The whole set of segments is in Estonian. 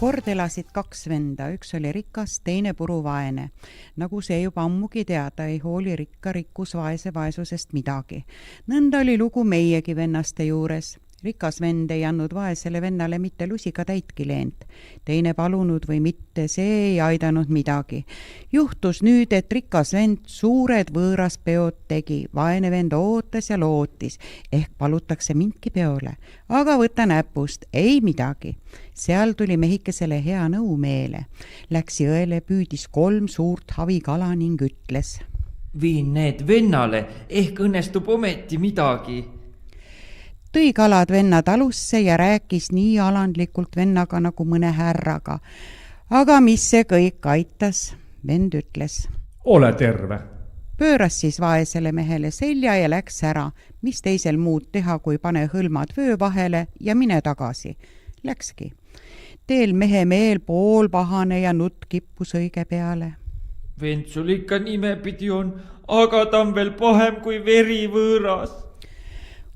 Kord elasid kaks venda, üks oli rikas, teine puruvaene. Nagu see juba ammugi teada, ei hooli rikka rikkus vaese vaesusest midagi. Nõnda oli lugu meiegi vennaste juures. Rikas vend ei andnud vaesele vennale mitte lusikatäitki leent. Teine palunud või mitte, see ei aidanud midagi. Juhtus nüüd, et rikas vend suured võõras peod tegi. Vaene vend ootas ja lootis, ehk palutakse mindki peole. Aga võta näpust, ei midagi. Seal tuli mehikesele hea nõu meele. Läks jõele, püüdis 3 suurt havikala ning ütles: viin need vennale, ehk õnnestub ometi midagi. Tõi kalad venna talusse ja rääkis nii alandlikult vennaga nagu mõne härraga. Aga mis see kõik aitas? Vend ütles: ole terve. Pööras siis vaesele mehele selja ja läks ära. Mis teisel muud teha, kui pane hõlmad vöö vahele ja mine tagasi. Läkski. Teel mehe meel pool pahane ja nutt kippus õige peale. Vend sul ikka nimepidi on, aga ta on veel pahem kui veri võõras.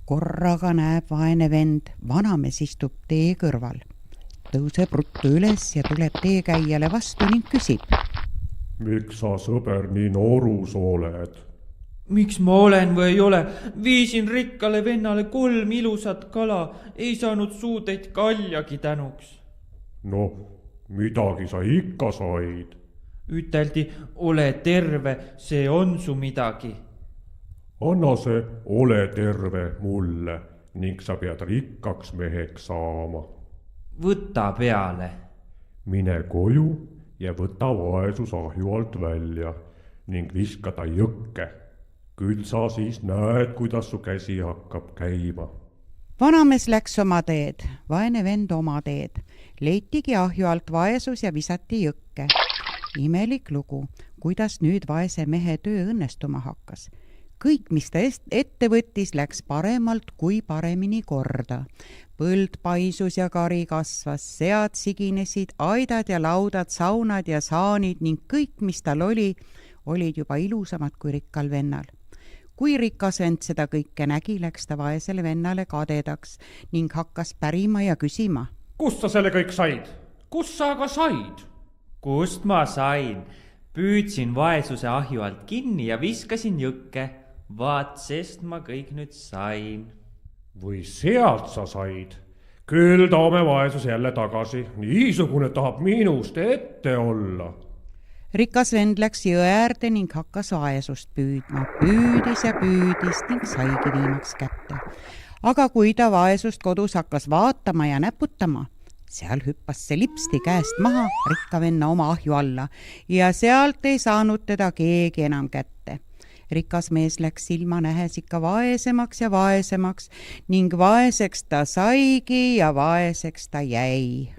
Korraga näeb vaene vend, vanamees istub tee kõrval. Tõuseb ruttu üles ja tuleb teekäijale vastu ning küsib: miks sa, sõber, nii noorus oled? Miks ma olen või ei ole? Viisin rikkale vennale 3 ilusat kala, ei saanud suudeid kaljagi tänuks. No, midagi sa ikka said. Üteldi, ole terve, see on su midagi. Anna see ole terve mulle ning sa pead rikkaks meheks saama. Võta peale. Mine koju ja võta vaesus ahju alt välja ning viska ta jõkke. Küll sa siis näed, kuidas su käsi hakkab käima. Vanamees läks oma teed, vaene vend oma teed. Leitigi ahju alt vaesus ja visati jõkke. Imelik lugu, kuidas nüüd vaese mehe töö õnnestuma hakkas. Kõik, mis ta ette võttis, läks paremalt kui paremini korda. Põld paisus ja kari kasvas, sead siginesid, aidad ja laudad, saunad ja saanid ning kõik, mis tal oli, olid juba ilusamad kui rikkal vennal. Kui rikas vend seda kõike nägi, läks ta vaesele vennale kadedaks ning hakkas pärima ja küsima: kust sa selle kõik said? Kust sa aga said? Kust ma sain? Püüdsin vaesuse ahju alt kinni ja viskasin jõkke. Vaat, sest ma kõik nüüd sain. Või sealt sa said? Küll toome vaesus jälle tagasi. Niisugune tahab minust ette olla. Rikas vend läks jõe äärde ning hakkas vaesust püüdma. Püüdis ja püüdis ning saigi viimaks kätte. Aga kui ta vaesust kodus hakkas vaatama ja näputama, seal hüppas see lipsti käest maha rikka venna oma ahju alla ja sealt ei saanud teda keegi enam kätte. Rikas mees läks silma nähes ikka vaesemaks ja vaesemaks ning vaeseks ta saigi ja vaeseks ta jäi.